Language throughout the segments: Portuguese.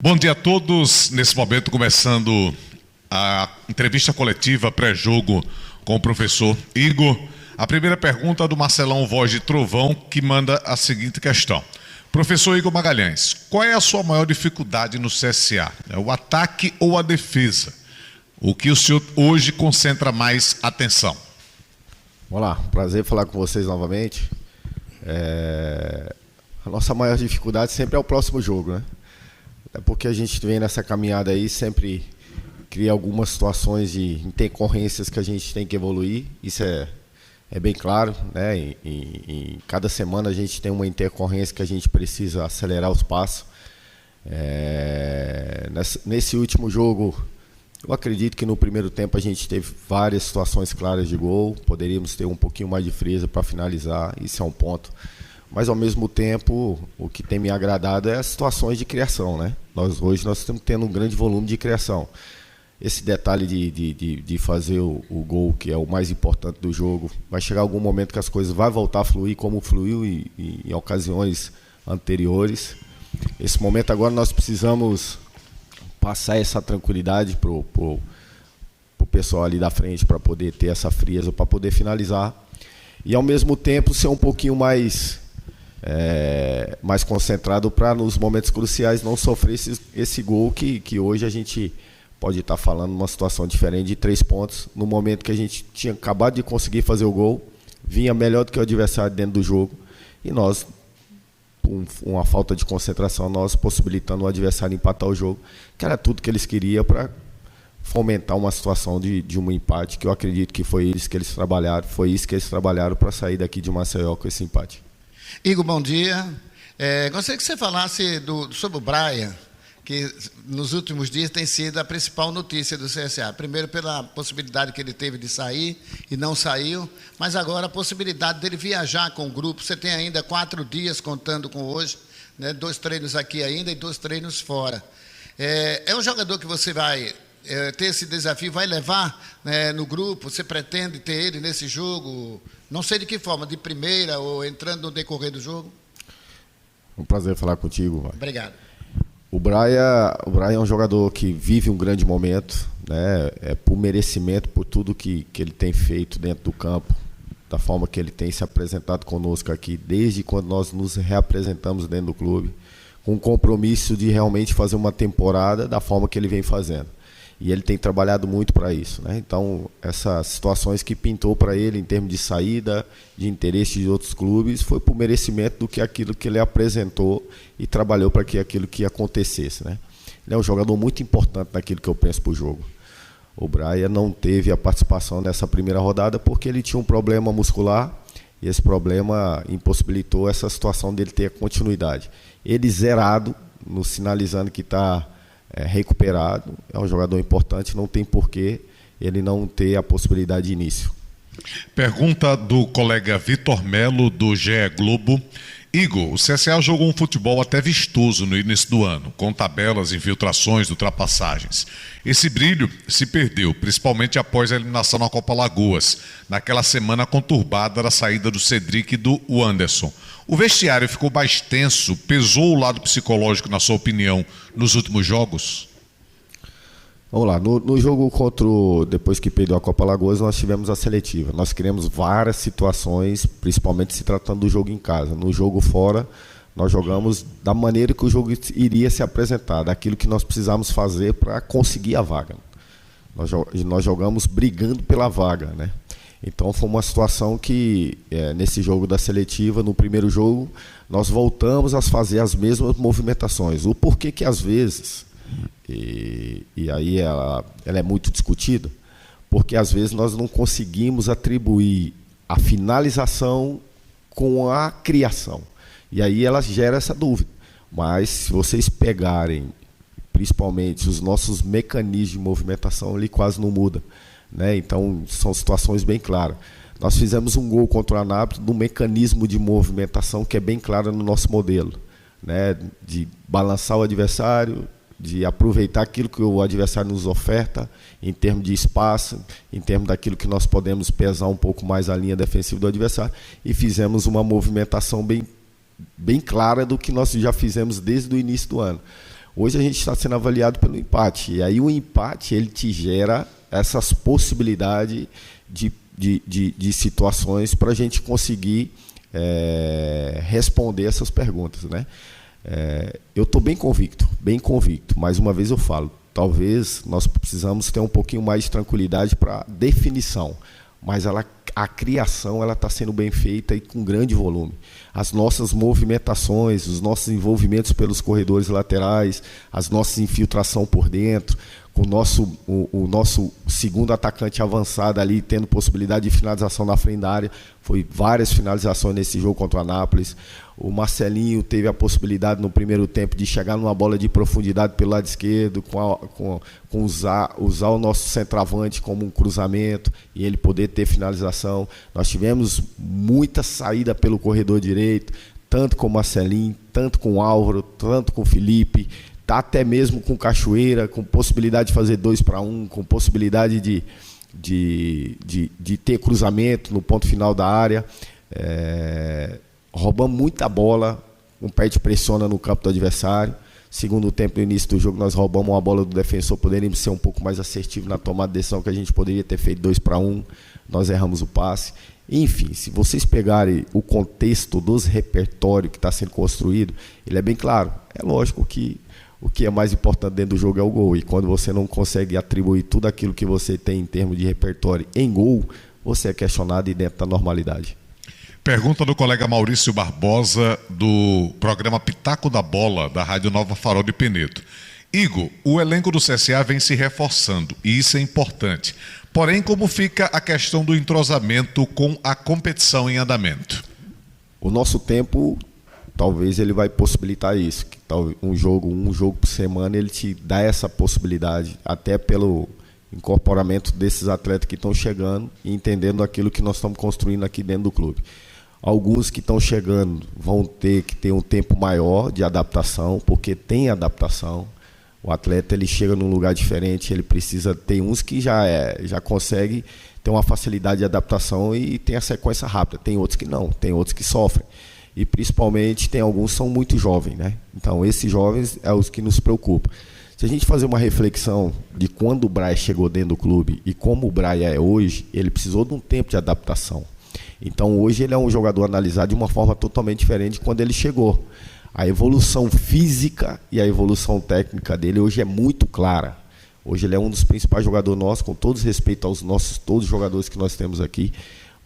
Bom dia a todos. Nesse momento, começando a entrevista coletiva pré-jogo com o professor Igor. A primeira pergunta é do Marcelão Voz de Trovão, que manda a seguinte questão. Professor Igor Magalhães, qual é a sua maior dificuldade no CSA? É o ataque ou a defesa? O que o senhor hoje concentra mais atenção? Vamos lá, prazer falar com vocês novamente. A nossa maior dificuldade sempre é o próximo jogo, né? É porque a gente vem nessa caminhada aí, sempre cria algumas situações de intercorrências que a gente tem que evoluir. Isso é bem claro, né? Em cada semana a gente tem uma intercorrência que a gente precisa acelerar os passos. Nesse último jogo, eu acredito que no primeiro tempo a gente teve várias situações claras de gol. Poderíamos ter um pouquinho mais de frieza para finalizar, isso é um ponto. Mas, ao mesmo tempo, o que tem me agradado é as situações de criação, né? Hoje nós estamos tendo um grande volume de criação. Esse detalhe de fazer o gol, que é o mais importante do jogo, vai chegar algum momento que as coisas vão voltar a fluir como fluiu em ocasiões anteriores. Esse momento agora nós precisamos passar essa tranquilidade para o pessoal ali da frente, para poder ter essa frieza, para poder finalizar. E, ao mesmo tempo, ser um pouquinho mais concentrado para, nos momentos cruciais, não sofrer esse gol que hoje a gente pode estar falando numa situação diferente de 3 pontos, no momento que a gente tinha acabado de conseguir fazer o gol, vinha melhor do que o adversário dentro do jogo, e nós, com uma falta de concentração, nós possibilitando o adversário empatar o jogo, que era tudo que eles queriam para fomentar uma situação de um empate, que eu acredito que foi isso que eles trabalharam para sair daqui de Maceió com esse empate. Igor, bom dia. Gostaria que você falasse sobre o Brian, que nos últimos dias tem sido a principal notícia do CSA. Primeiro pela possibilidade que ele teve de sair e não saiu, mas agora a possibilidade dele viajar com o grupo. Você tem ainda 4 dias contando com hoje, né? 2 treinos aqui ainda e 2 treinos fora. É um jogador que você vai ter esse desafio, vai levar, né, no grupo? Você pretende ter ele nesse jogo? Não sei de que forma, de primeira ou entrando no decorrer do jogo? Um prazer falar contigo, Vai. Obrigado. O Brian é um jogador que vive um grande momento, né? Por merecimento, por tudo que ele tem feito dentro do campo, da forma que ele tem se apresentado conosco aqui, desde quando nós nos reapresentamos dentro do clube, com o compromisso de realmente fazer uma temporada da forma que ele vem fazendo. E ele tem trabalhado muito para isso, né? Então, essas situações que pintou para ele em termos de saída, de interesse de outros clubes, foi por merecimento do que aquilo que ele apresentou e trabalhou para que aquilo que acontecesse, né? Ele é um jogador muito importante naquilo que eu penso para o jogo. O Brian não teve a participação nessa primeira rodada porque ele tinha um problema muscular e esse problema impossibilitou essa situação dele ter a continuidade. Ele zerado, nos sinalizando que está recuperado, é um jogador importante, não tem porquê ele não ter a possibilidade de início. Pergunta do colega Vitor Melo, do GE Globo. Igor, o CSA jogou um futebol até vistoso no início do ano, com tabelas, infiltrações, ultrapassagens. Esse brilho se perdeu, principalmente após a eliminação na Copa Lagoas, naquela semana conturbada da saída do Cedric e do Anderson. O vestiário ficou mais tenso, pesou o lado psicológico, na sua opinião, nos últimos jogos? Vamos lá, no jogo depois que perdeu a Copa Lagoas, nós tivemos a seletiva. Nós criamos várias situações, principalmente se tratando do jogo em casa. No jogo fora, nós jogamos da maneira que o jogo iria se apresentar, daquilo que nós precisamos fazer para conseguir a vaga. Nós jogamos brigando pela vaga, né? Então foi uma situação que, nesse jogo da seletiva, no primeiro jogo, nós voltamos a fazer as mesmas movimentações. O porquê que às vezes, e aí ela é muito discutida, porque às vezes nós não conseguimos atribuir a finalização com a criação. E aí ela gera essa dúvida. Mas se vocês pegarem, principalmente, os nossos mecanismos de movimentação, ele quase não muda, né? Então, são situações bem claras. Nós fizemos um gol contra o Anápolis no mecanismo de movimentação que é bem claro no nosso modelo, né? De balançar o adversário, de aproveitar aquilo que o adversário nos oferta, em termos de espaço, em termos daquilo que nós podemos pesar um pouco mais a linha defensiva do adversário, e fizemos uma movimentação bem clara do que nós já fizemos desde o início do ano. Hoje a gente está sendo avaliado pelo empate. E aí o empate ele te gera essas possibilidades de situações para a gente conseguir responder essas perguntas, né? Eu estou bem convicto. Mais uma vez eu falo, talvez nós precisamos ter um pouquinho mais de tranquilidade para definição, mas a criação ela está sendo bem feita e com grande volume. As nossas movimentações, os nossos envolvimentos pelos corredores laterais, as nossas infiltração por dentro, com o nosso segundo atacante avançado ali, tendo possibilidade de finalização na frente da área. Foi várias finalizações nesse jogo contra o Anápolis. O Marcelinho teve a possibilidade no primeiro tempo de chegar numa bola de profundidade pelo lado esquerdo, com usar o nosso centroavante como um cruzamento e ele poder ter finalização. Nós tivemos muita saída pelo corredor direito, tanto com o Marcelinho, tanto com o Álvaro, tanto com o Felipe, até mesmo com Cachoeira, com possibilidade de fazer 2-1, com possibilidade de ter cruzamento no ponto final da área. Roubamos muita bola, um pé de pressiona no campo do adversário. Segundo tempo, no início do jogo, nós roubamos uma bola do defensor, poderíamos ser um pouco mais assertivos na tomada de decisão, que a gente poderia ter feito 2-1, nós erramos o passe. Enfim, se vocês pegarem o contexto dos repertórios que está sendo construído, ele é bem claro. É lógico que o que é mais importante dentro do jogo é o gol, e quando você não consegue atribuir tudo aquilo que você tem em termos de repertório em gol, você é questionado e dentro da normalidade. Pergunta do colega Maurício Barbosa, do programa Pitaco da Bola, da Rádio Nova Farol de Penedo. Igor, o elenco do CSA vem se reforçando, e isso é importante. Porém, como fica a questão do entrosamento com a competição em andamento? O nosso tempo, talvez ele vai possibilitar isso. Que um jogo por semana, ele te dá essa possibilidade, até pelo incorporamento desses atletas que estão chegando e entendendo aquilo que nós estamos construindo aqui dentro do clube. Alguns que estão chegando vão ter que ter um tempo maior de adaptação, porque tem adaptação. O atleta ele chega num lugar diferente, ele precisa ter uns que já consegue ter uma facilidade de adaptação e tem a sequência rápida. Tem outros que não, tem outros que sofrem. E principalmente tem alguns que são muito jovens, né? Então esses jovens é os que nos preocupam. Se a gente fazer uma reflexão de quando o Braia chegou dentro do clube e como o Braia é hoje, ele precisou de um tempo de adaptação. Então hoje ele é um jogador analisado de uma forma totalmente diferente de quando ele chegou. A evolução física e a evolução técnica dele hoje é muito clara. Hoje ele é um dos principais jogadores nossos, com todo respeito aos todos os jogadores que nós temos aqui,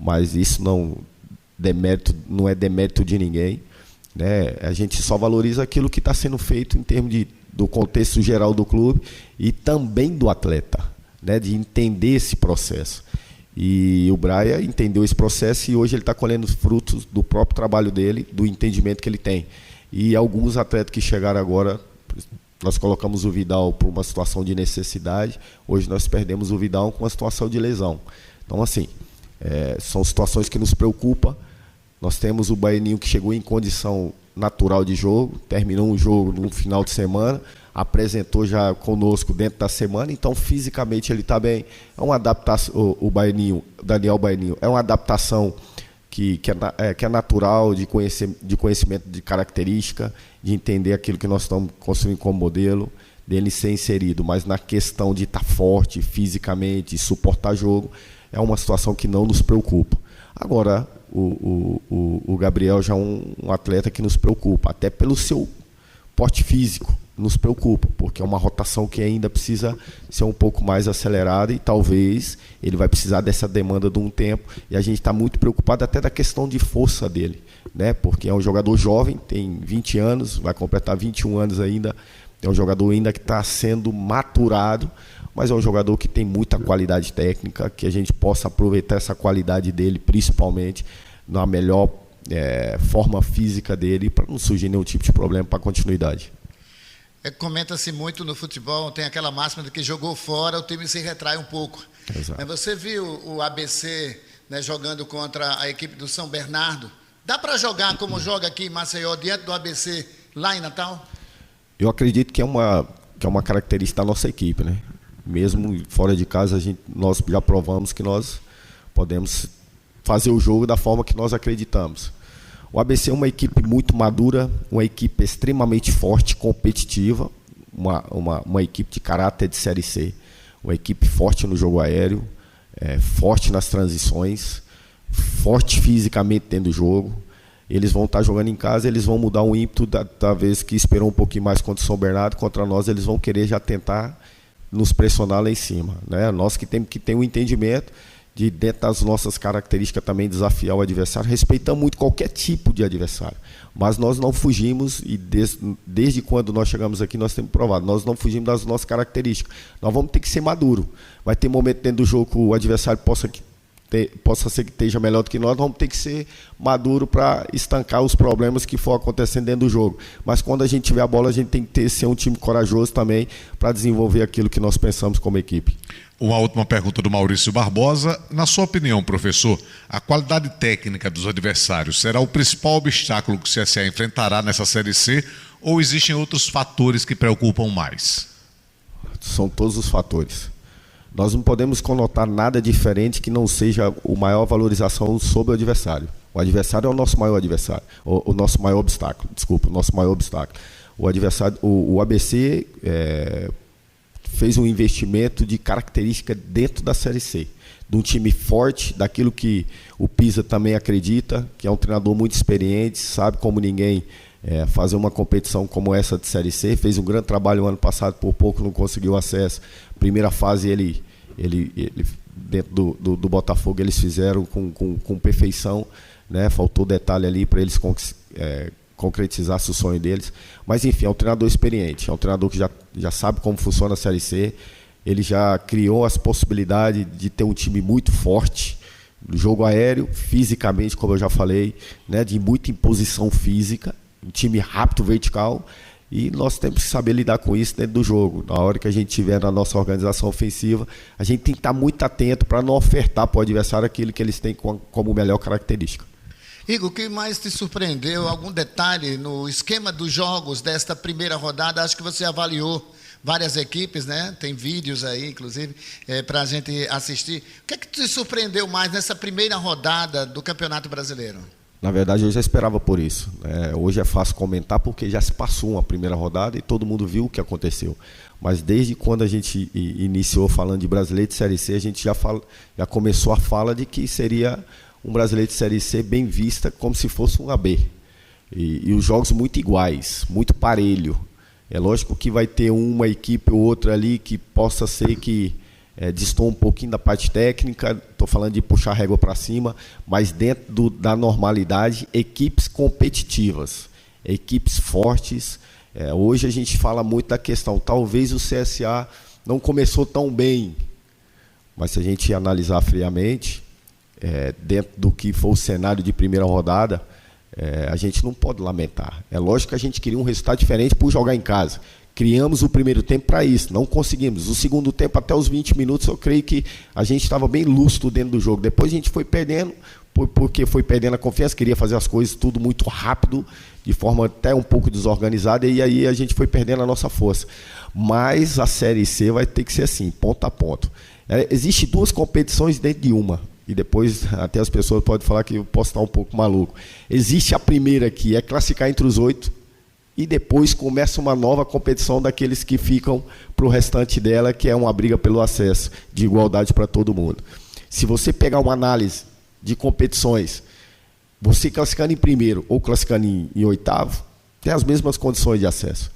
mas isso não é demérito de ninguém, né? A gente só valoriza aquilo que está sendo feito em termos do contexto geral do clube e também do atleta, né? De entender esse processo. E o Braia entendeu esse processo e hoje ele está colhendo os frutos do próprio trabalho dele, do entendimento que ele tem. E alguns atletas que chegaram agora, nós colocamos o Vidal por uma situação de necessidade, hoje nós perdemos o Vidal com uma situação de lesão. Então, assim, são situações que nos preocupam. Nós temos o Baianinho que chegou em condição natural de jogo, terminou um jogo no final de semana, apresentou já conosco dentro da semana, então fisicamente ele está bem. É uma adaptação, o Daniel Baianinho, é uma adaptação que é natural, de conhecimento de característica, de entender aquilo que nós estamos construindo como modelo, dele ser inserido, mas na questão de estar forte fisicamente, de suportar jogo, é uma situação que não nos preocupa. Agora, o Gabriel já é um atleta que nos preocupa, até pelo seu porte físico, nos preocupa, porque é uma rotação que ainda precisa ser um pouco mais acelerada e talvez ele vai precisar dessa demanda de um tempo, e a gente está muito preocupado até da questão de força dele, né? Porque é um jogador jovem, tem 20 anos, vai completar 21 anos ainda, é um jogador ainda que está sendo maturado, mas é um jogador que tem muita qualidade técnica, que a gente possa aproveitar essa qualidade dele, principalmente na melhor forma física dele, para não surgir nenhum tipo de problema para a continuidade. Comenta-se muito no futebol, tem aquela máxima de que jogou fora, o time se retrai um pouco. Exato. Você viu o ABC, né, jogando contra a equipe do São Bernardo? Dá para jogar como joga aqui em Maceió, diante do ABC, lá em Natal? Eu acredito que é uma característica da nossa equipe, né? Mesmo fora de casa, nós já provamos que nós podemos fazer o jogo da forma que nós acreditamos. O ABC é uma equipe muito madura, uma equipe extremamente forte, competitiva, uma equipe de caráter de Série C, uma equipe forte no jogo aéreo, forte nas transições, forte fisicamente dentro do jogo. Eles vão estar jogando em casa, eles vão mudar o ímpeto da vez que esperou um pouquinho mais contra o São Bernardo, contra nós eles vão querer já tentar nos pressionar lá em cima, né? Nós que temos que ter um entendimento de, dentro das nossas características, também desafiar o adversário. Respeitamos muito qualquer tipo de adversário, mas nós não fugimos, e desde quando nós chegamos aqui nós temos provado, nós não fugimos das nossas características. Nós vamos ter que ser maduro. Vai ter momento dentro do jogo que o adversário possa ser que esteja melhor do que nós vamos ter que ser maduro para estancar os problemas que for acontecendo dentro do jogo. Mas quando a gente tiver a bola, a gente tem que ser um time corajoso também para desenvolver aquilo que nós pensamos como equipe. Uma última pergunta do Maurício Barbosa. Na sua opinião, professor, a qualidade técnica dos adversários será o principal obstáculo que o CSA enfrentará nessa Série C, ou existem outros fatores que preocupam mais? São todos os fatores. Nós não podemos conotar nada diferente que não seja a maior valorização sobre o adversário. O adversário é o nosso maior adversário, o nosso maior obstáculo. Desculpa, o nosso maior obstáculo. O adversário, o ABC fez um investimento de característica dentro da Série C, de um time forte, daquilo que o Pisa também acredita, que é um treinador muito experiente, sabe como ninguém fazer uma competição como essa de Série C. Fez um grande trabalho no ano passado, por pouco não conseguiu acesso. Primeira fase ele dentro do Botafogo eles fizeram com perfeição, né? Faltou detalhe ali para eles concretizassem o sonho deles. Mas enfim, é um treinador experiente, é um treinador que já sabe como funciona a Série C. Ele já criou as possibilidades de ter um time muito forte, jogo aéreo, fisicamente, como eu já falei, né? De muita imposição física, um time rápido, vertical. E nós temos que saber lidar com isso dentro do jogo. Na hora que a gente tiver na nossa organização ofensiva, a gente tem que estar muito atento para não ofertar para o adversário aquilo que eles têm como melhor característica. Igor, o que mais te surpreendeu? Algum detalhe no esquema dos jogos desta primeira rodada? Acho que você avaliou várias equipes, né? Tem vídeos aí, inclusive, para a gente assistir. O que é que te surpreendeu mais nessa primeira rodada do Campeonato Brasileiro? Na verdade, eu já esperava por isso. Hoje é fácil comentar porque já se passou uma primeira rodada e todo mundo viu o que aconteceu. Mas desde quando a gente iniciou falando de Brasileiro de Série C, a gente já começou a fala de que seria um Brasileiro de Série C bem vista, como se fosse um AB. E os jogos muito iguais, muito parelho. É lógico que vai ter uma equipe ou outra ali que possa ser que distou um pouquinho da parte técnica, estou falando de puxar a régua para cima, mas dentro da normalidade, equipes competitivas, equipes fortes. Hoje a gente fala muito da questão, talvez o CSA não começou tão bem, mas se a gente analisar friamente, dentro do que foi o cenário de primeira rodada, a gente não pode lamentar. É lógico que a gente queria um resultado diferente por jogar em casa. Criamos o primeiro tempo para isso, não conseguimos. O segundo tempo, até os 20 minutos, eu creio que a gente estava bem lúcido dentro do jogo. Depois a gente foi perdendo, porque foi perdendo a confiança, queria fazer as coisas tudo muito rápido, de forma até um pouco desorganizada, e aí a gente foi perdendo a nossa força. Mas a Série C vai ter que ser assim, ponto a ponto. Existem duas competições dentro de uma, e depois até as pessoas podem falar que eu posso estar um pouco maluco. Existe a primeira, que é classificar entre os 8, e depois começa uma nova competição daqueles que ficam para o restante dela, que é uma briga pelo acesso, de igualdade para todo mundo. Se você pegar uma análise de competições, você classificando em primeiro ou classificando em oitavo, tem as mesmas condições de acesso.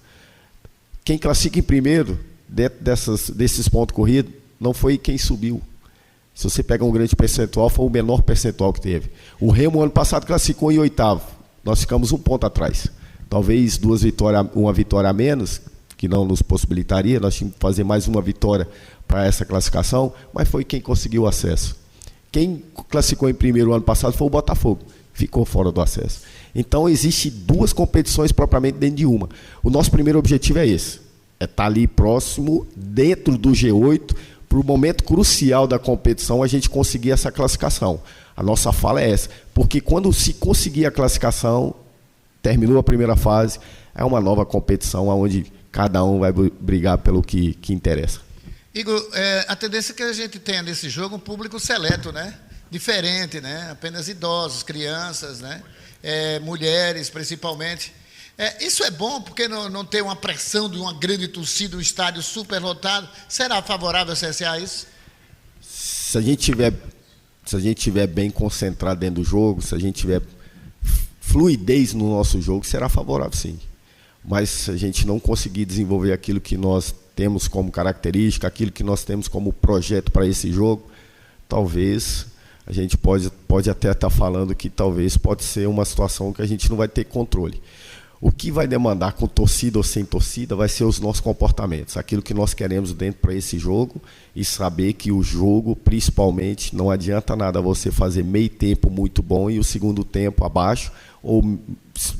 Quem classifica em primeiro, dentro desses pontos corridos, não foi quem subiu. Se você pegar um grande percentual, foi o menor percentual que teve. O Remo, ano passado, classificou em oitavo. Nós ficamos um ponto atrás. Talvez uma vitória a menos, que não nos possibilitaria, nós tínhamos que fazer mais uma vitória para essa classificação, mas foi quem conseguiu o acesso. Quem classificou em primeiro ano passado foi o Botafogo, ficou fora do acesso. Então, existem duas competições propriamente dentro de uma. O nosso primeiro objetivo é esse, estar ali próximo, dentro do G8, para o momento crucial da competição, a gente conseguir essa classificação. A nossa fala é essa, porque quando se conseguir a classificação, terminou a primeira fase, é uma nova competição onde cada um vai brigar pelo que interessa. Igor, a tendência que a gente tenha nesse jogo um público seleto, né? Diferente, né? Apenas idosos, crianças, né? Mulheres, principalmente. Isso é bom porque não tem uma pressão de uma grande torcida, um estádio superlotado. Será favorável ao CSA isso? Se a gente tiver bem concentrado dentro do jogo, se a gente tiver fluidez no nosso jogo, será favorável sim. Mas se a gente não conseguir desenvolver aquilo que nós temos como característica, aquilo que nós temos como projeto para esse jogo, talvez a gente pode até estar falando que talvez pode ser uma situação que a gente não vai ter controle. O que vai demandar com torcida ou sem torcida vai ser os nossos comportamentos, aquilo que nós queremos dentro para esse jogo, e saber que o jogo, principalmente, não adianta nada você fazer meio tempo muito bom e o segundo tempo abaixo, ou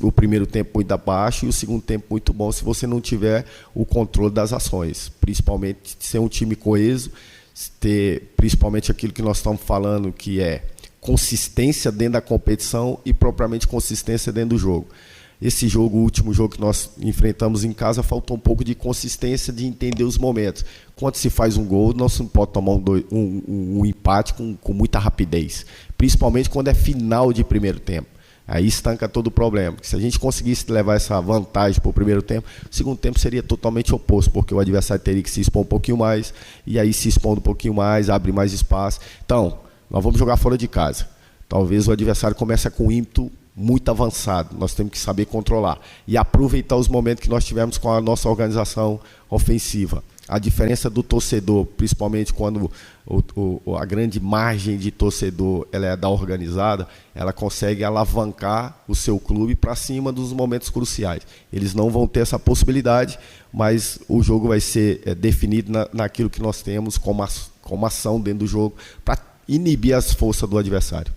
o primeiro tempo muito abaixo e o segundo tempo muito bom, se você não tiver o controle das ações, principalmente ser um time coeso, ter principalmente aquilo que nós estamos falando, que é consistência dentro da competição e propriamente consistência dentro do jogo. Esse jogo, o último jogo que nós enfrentamos em casa, faltou um pouco de consistência, de entender os momentos. Quando se faz um gol, nós não podemos tomar um empate com muita rapidez, principalmente quando é final de primeiro tempo. Aí estanca todo o problema. Se a gente conseguisse levar essa vantagem para o primeiro tempo, o segundo tempo seria totalmente oposto, porque o adversário teria que se expor um pouquinho mais, e aí se expondo um pouquinho mais, abre mais espaço. Então, nós vamos jogar fora de casa. Talvez o adversário comece com ímpeto muito avançado, nós temos que saber controlar e aproveitar os momentos que nós tivemos com a nossa organização ofensiva. A diferença do torcedor, principalmente quando a grande margem de torcedor ela é da organizada, ela consegue alavancar o seu clube para cima dos momentos cruciais. Eles não vão ter essa possibilidade, mas o jogo vai ser definido naquilo que nós temos como ação dentro do jogo para inibir as forças do adversário.